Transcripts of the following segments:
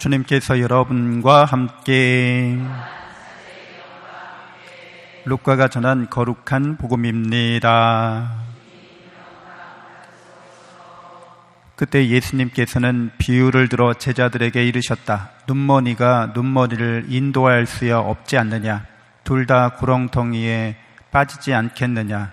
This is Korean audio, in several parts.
주님께서 여러분과 함께 루카가 전한 거룩한 복음입니다. 그때 예수님께서는 비유를 들어 제자들에게 이르셨다. 눈머니가 눈머리를 인도할 수야 없지 않느냐? 둘 다 구렁텅이에 빠지지 않겠느냐?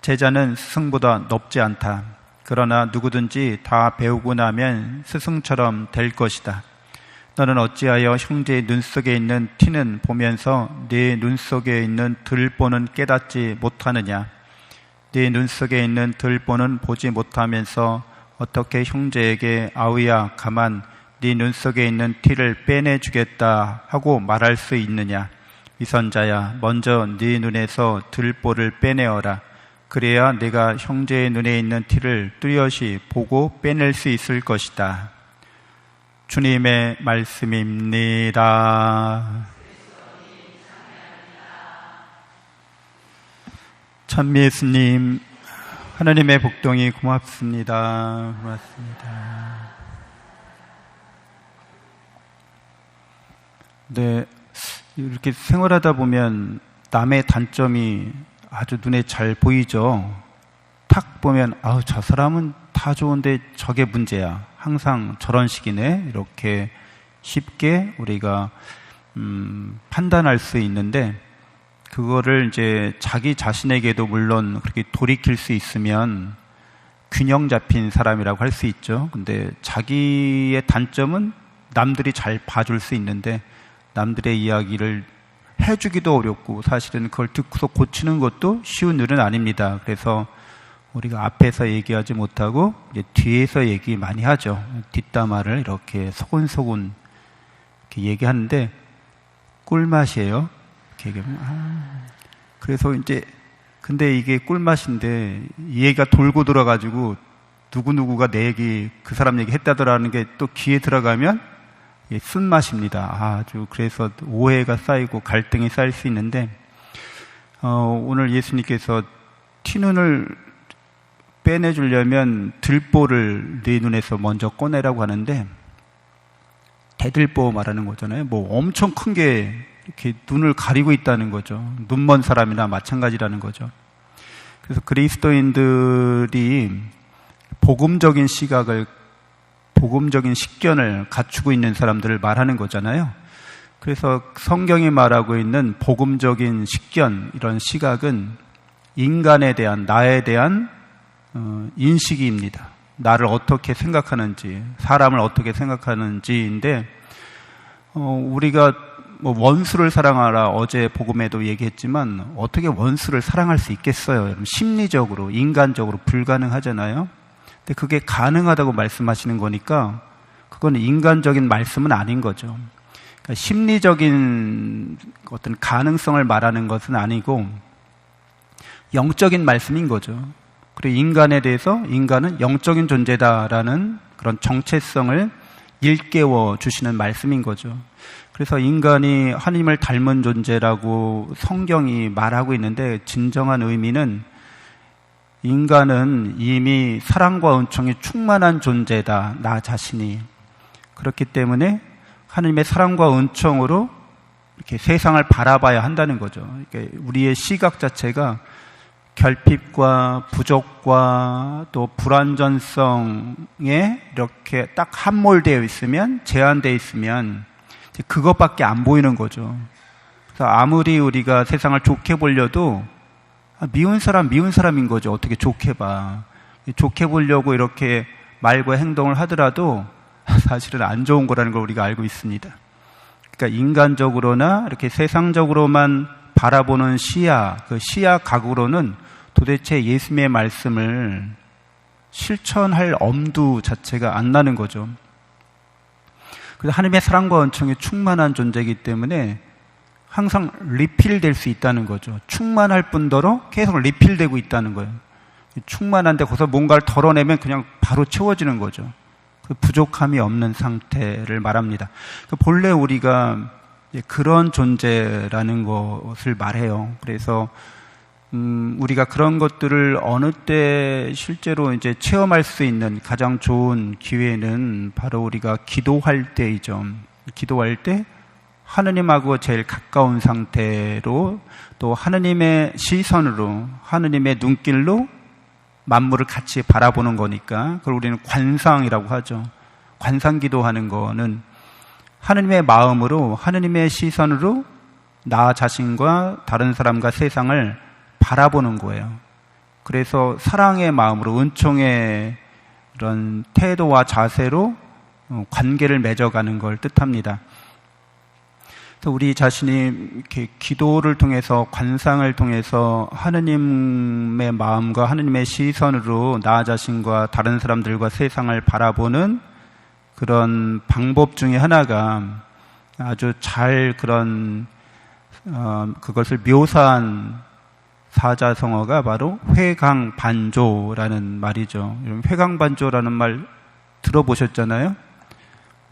제자는 스승보다 높지 않다. 그러나 누구든지 다 배우고 나면 스승처럼 될 것이다. 너는 어찌하여 형제의 눈 속에 있는 티는 보면서 네 눈 속에 있는 들보는 깨닫지 못하느냐? 네 눈 속에 있는 들보는 보지 못하면서 어떻게 형제에게 아우야 가만 네 눈 속에 있는 티를 빼내주겠다 하고 말할 수 있느냐? 위선자야 먼저 네 눈에서 들보를 빼내어라. 그래야 네가 형제의 눈에 있는 티를 뚜렷이 보고 빼낼 수 있을 것이다. 주님의 말씀입니다. 찬미 예수님, 하나님의 복동이 고맙습니다. 고맙습니다. 네, 이렇게 생활하다 보면 남의 단점이 아주 눈에 잘 보이죠. 탁 보면 아우 저 사람은 다 좋은데 저게 문제야. 항상 저런 식이네. 이렇게 쉽게 우리가 판단할 수 있는데 그거를 이제 자기 자신에게도 물론 그렇게 돌이킬 수 있으면 균형 잡힌 사람이라고 할 수 있죠. 근데 자기의 단점은 남들이 잘 봐줄 수 있는데 남들의 이야기를 해주기도 어렵고 사실은 그걸 듣고서 고치는 것도 쉬운 일은 아닙니다. 그래서 우리가 앞에서 얘기하지 못하고 이제 뒤에서 얘기 많이 하죠. 뒷담화를 이렇게 소곤소곤 이렇게 얘기하는데 꿀맛이에요. 이렇게 얘기하면 그래서 이제 근데 이게 꿀맛인데 이 얘기가 돌고 돌아가지고 누구누구가 내 얘기 그 사람 얘기 했다더라는 게 또 귀에 들어가면 쓴맛입니다. 아주 그래서 오해가 쌓이고 갈등이 쌓일 수 있는데 오늘 예수님께서 티눈을 빼내주려면 들보를 네 눈에서 먼저 꺼내라고 하는데 대들보 말하는 거잖아요. 뭐 엄청 큰 게 이렇게 눈을 가리고 있다는 거죠. 눈먼 사람이나 마찬가지라는 거죠. 그래서 그리스도인들이 복음적인 시각을 복음적인 식견을 갖추고 있는 사람들을 말하는 거잖아요. 그래서 성경이 말하고 있는 복음적인 식견, 이런 시각은 인간에 대한, 나에 대한 인식입니다. 나를 어떻게 생각하는지, 사람을 어떻게 생각하는지인데, 우리가 뭐 원수를 사랑하라 어제 복음에도 얘기했지만 어떻게 원수를 사랑할 수 있겠어요? 심리적으로, 인간적으로 불가능하잖아요. 근데 그게 가능하다고 말씀하시는 거니까 그건 인간적인 말씀은 아닌 거죠. 그러니까 심리적인 어떤 가능성을 말하는 것은 아니고 영적인 말씀인 거죠. 그리고 인간에 대해서 인간은 영적인 존재다라는 그런 정체성을 일깨워 주시는 말씀인 거죠. 그래서 인간이 하나님을 닮은 존재라고 성경이 말하고 있는데 진정한 의미는 인간은 이미 사랑과 은총이 충만한 존재다. 나 자신이. 그렇기 때문에 하나님의 사랑과 은총으로 이렇게 세상을 바라봐야 한다는 거죠. 우리의 시각 자체가 결핍과 부족과 또 불완전성에 이렇게 딱 함몰되어 있으면, 제한되어 있으면 그것밖에 안 보이는 거죠. 그래서 아무리 우리가 세상을 좋게 보려도 미운 사람인 거죠. 어떻게 좋게 봐. 좋게 보려고 이렇게 말과 행동을 하더라도 사실은 안 좋은 거라는 걸 우리가 알고 있습니다. 그러니까 인간적으로나 이렇게 세상적으로만 바라보는 시야, 그 시야 각으로는 도대체 예수님의 말씀을 실천할 엄두 자체가 안 나는 거죠. 그래서 하나님의 사랑과 은총이 충만한 존재이기 때문에 항상 리필될 수 있다는 거죠. 충만할 뿐더러 계속 리필되고 있다는 거예요. 충만한데 거기서 뭔가를 덜어내면 그냥 바로 채워지는 거죠. 그 부족함이 없는 상태를 말합니다. 본래 우리가 그런 존재라는 것을 말해요. 그래서 우리가 그런 것들을 어느 때 실제로 이제 체험할 수 있는 가장 좋은 기회는 바로 우리가 기도할 때이죠. 기도할 때 하느님하고 제일 가까운 상태로 또 하느님의 시선으로, 하느님의 눈길로 만물을 같이 바라보는 거니까 그걸 우리는 관상이라고 하죠. 관상 기도하는 거는 하느님의 마음으로, 하느님의 시선으로 나 자신과 다른 사람과 세상을 바라보는 거예요. 그래서 사랑의 마음으로, 은총의 이런 태도와 자세로 관계를 맺어가는 걸 뜻합니다. 우리 자신이 이렇게 기도를 통해서, 관상을 통해서 하느님의 마음과 하느님의 시선으로 나 자신과 다른 사람들과 세상을 바라보는 그런 방법 중에 하나가 아주 잘 그것을 묘사한 사자성어가 바로 회광반조라는 말이죠. 회광반조라는 말 들어보셨잖아요?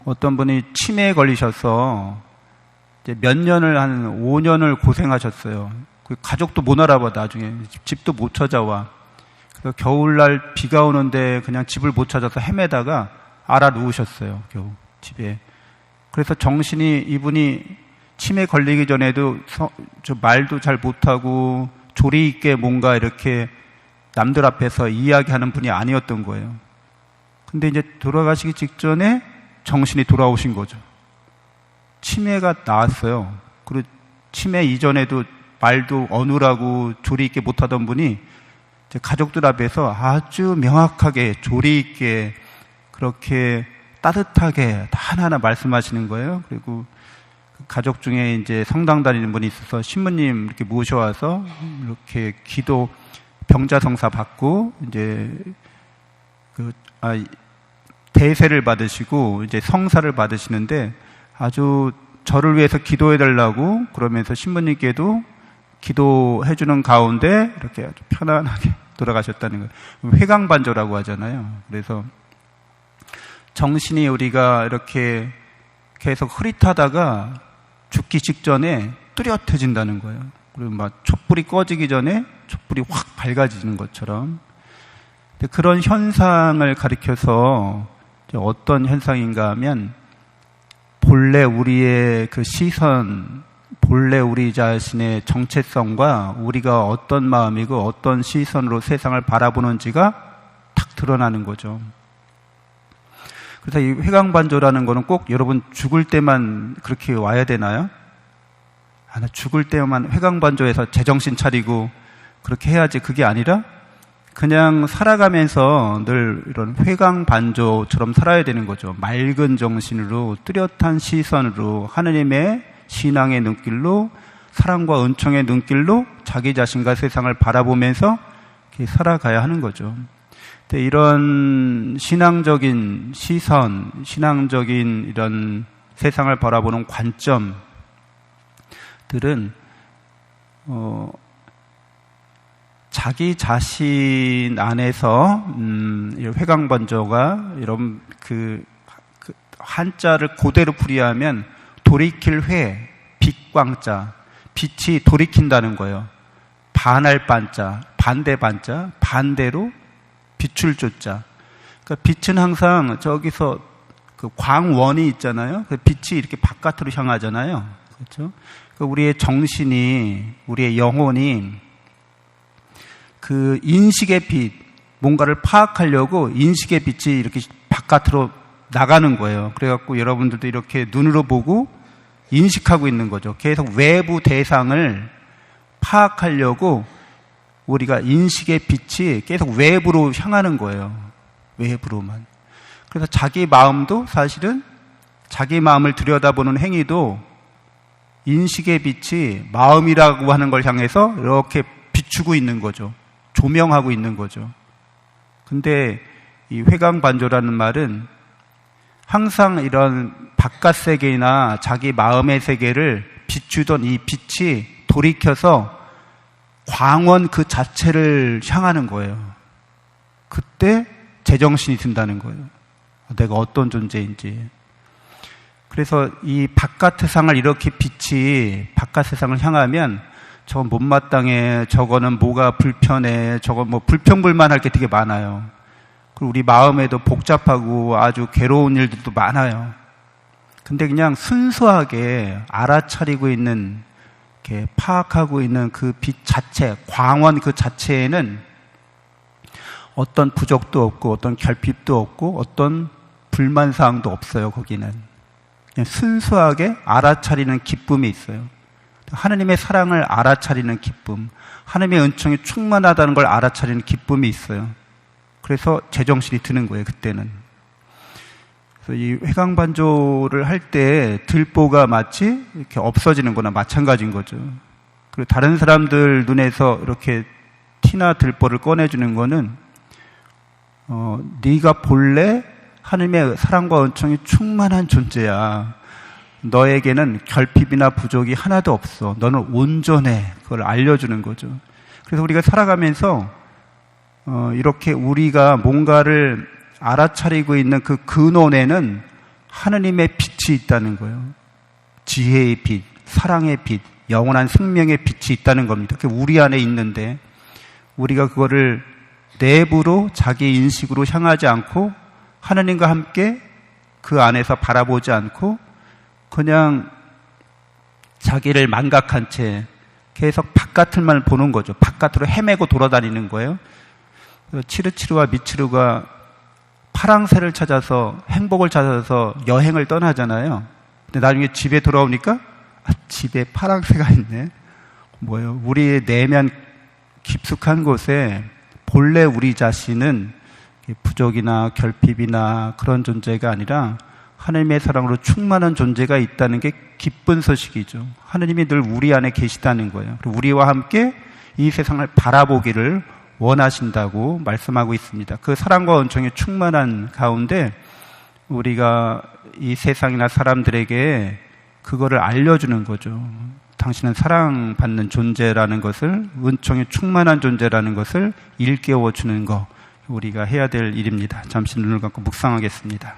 어떤 분이 치매에 걸리셔서 이제 몇 년을, 한 5년을 고생하셨어요. 그 가족도 못 알아봐, 나중에. 집도 못 찾아와. 그래서 겨울날 비가 오는데 그냥 집을 못 찾아서 헤매다가 알아 누우셨어요, 겨우, 집에. 그래서 정신이, 이분이 치매 걸리기 전에도 말도 잘 못하고 조리 있게 뭔가 이렇게 남들 앞에서 이야기하는 분이 아니었던 거예요. 근데 이제 돌아가시기 직전에 정신이 돌아오신 거죠. 치매가 나았어요. 그리고 치매 이전에도 말도 어눌하고 조리 있게 못하던 분이 이제 가족들 앞에서 아주 명확하게 조리 있게 그렇게 따뜻하게 하나하나 말씀하시는 거예요. 그리고 가족 중에 이제 성당 다니는 분이 있어서 신부님 이렇게 모셔와서 이렇게 기도 병자성사 받고 이제 대세를 받으시고 이제 성사를 받으시는데 아주 저를 위해서 기도해 달라고 그러면서 신부님께도 기도해주는 가운데 이렇게 아주 편안하게 돌아가셨다는 거예요. 회광반조라고 하잖아요. 그래서 정신이 우리가 이렇게 계속 흐릿하다가 죽기 직전에 뚜렷해진다는 거예요. 그리고 막 촛불이 꺼지기 전에 촛불이 확 밝아지는 것처럼. 그런 현상을 가리켜서 어떤 현상인가 하면 본래 우리의 그 시선, 본래 우리 자신의 정체성과 우리가 어떤 마음이고 어떤 시선으로 세상을 바라보는지가 탁 드러나는 거죠. 그래서 이 회광반조라는 거는 꼭 여러분 죽을 때만 그렇게 와야 되나요? 나 죽을 때만 회광반조해서 제정신 차리고 그렇게 해야지, 그게 아니라 그냥 살아가면서 늘 이런 회광반조처럼 살아야 되는 거죠. 맑은 정신으로, 뚜렷한 시선으로, 하느님의 신앙의 눈길로, 사랑과 은총의 눈길로 자기 자신과 세상을 바라보면서 이렇게 살아가야 하는 거죠. 근데 이런 신앙적인 시선, 신앙적인 이런 세상을 바라보는 관점들은 자기 자신 안에서 회광반조가 이런 그 한자를 그대로 풀이하면 돌이킬 회, 빛광자, 빛이 돌이킨다는 거예요. 반할 반자, 반대 반자, 반대로 빛을 쫓자. 그러니까 빛은 항상 저기서 그 광원이 있잖아요. 그 빛이 이렇게 바깥으로 향하잖아요. 그렇죠? 그러니까 우리의 정신이, 우리의 영혼이 그 인식의 빛, 뭔가를 파악하려고 인식의 빛이 이렇게 바깥으로 나가는 거예요. 그래갖고 여러분들도 이렇게 눈으로 보고 인식하고 있는 거죠. 계속 외부 대상을 파악하려고 우리가 인식의 빛이 계속 외부로 향하는 거예요. 외부로만. 그래서 자기 마음도 사실은 자기 마음을 들여다보는 행위도 인식의 빛이 마음이라고 하는 걸 향해서 이렇게 비추고 있는 거죠. 조명하고 있는 거죠. 근데 이 회광반조라는 말은 항상 이런 바깥 세계나 자기 마음의 세계를 비추던 이 빛이 돌이켜서 광원 그 자체를 향하는 거예요. 그때 제정신이 든다는 거예요. 내가 어떤 존재인지. 그래서 이 바깥 세상을 이렇게 빛이 바깥 세상을 향하면 저건 못마땅해, 저거는 뭐가 불편해, 저건 뭐 불평불만할 게 되게 많아요. 그리고 우리 마음에도 복잡하고 아주 괴로운 일들도 많아요. 근데 그냥 순수하게 알아차리고 있는, 이렇게 파악하고 있는 그 빛 자체, 광원 그 자체에는 어떤 부족도 없고 어떤 결핍도 없고 어떤 불만사항도 없어요. 거기는 그냥 순수하게 알아차리는 기쁨이 있어요. 하느님의 사랑을 알아차리는 기쁨, 하느님의 은총이 충만하다는 걸 알아차리는 기쁨이 있어요. 그래서 제정신이 드는 거예요. 그때는. 그래서 이 회강반조를 할 때 들보가 마치 이렇게 없어지는 거나 마찬가지인 거죠. 그리고 다른 사람들 눈에서 이렇게 티나 들보를 꺼내주는 거는 네가 본래 하느님의 사랑과 은총이 충만한 존재야. 너에게는 결핍이나 부족이 하나도 없어. 너는 온전해. 그걸 알려주는 거죠. 그래서 우리가 살아가면서 이렇게 우리가 뭔가를 알아차리고 있는 그 근원에는 하느님의 빛이 있다는 거예요. 지혜의 빛, 사랑의 빛, 영원한 생명의 빛이 있다는 겁니다. 그게 우리 안에 있는데 우리가 그거를 내부로 자기 인식으로 향하지 않고 하느님과 함께 그 안에서 바라보지 않고 그냥 자기를 망각한 채 계속 바깥을만 보는 거죠. 바깥으로 헤매고 돌아다니는 거예요. 치르치르와 미치루가 파랑새를 찾아서 행복을 찾아서 여행을 떠나잖아요. 근데 나중에 집에 돌아오니까 집에 파랑새가 있네. 뭐예요? 우리의 내면 깊숙한 곳에 본래 우리 자신은 부족이나 결핍이나 그런 존재가 아니라 하느님의 사랑으로 충만한 존재가 있다는 게 기쁜 소식이죠. 하느님이 늘 우리 안에 계시다는 거예요. 그리고 우리와 함께 이 세상을 바라보기를 원하신다고 말씀하고 있습니다. 그 사랑과 은총이 충만한 가운데 우리가 이 세상이나 사람들에게 그거를 알려주는 거죠. 당신은 사랑받는 존재라는 것을, 은총이 충만한 존재라는 것을 일깨워주는 거, 우리가 해야 될 일입니다. 잠시 눈을 감고 묵상하겠습니다.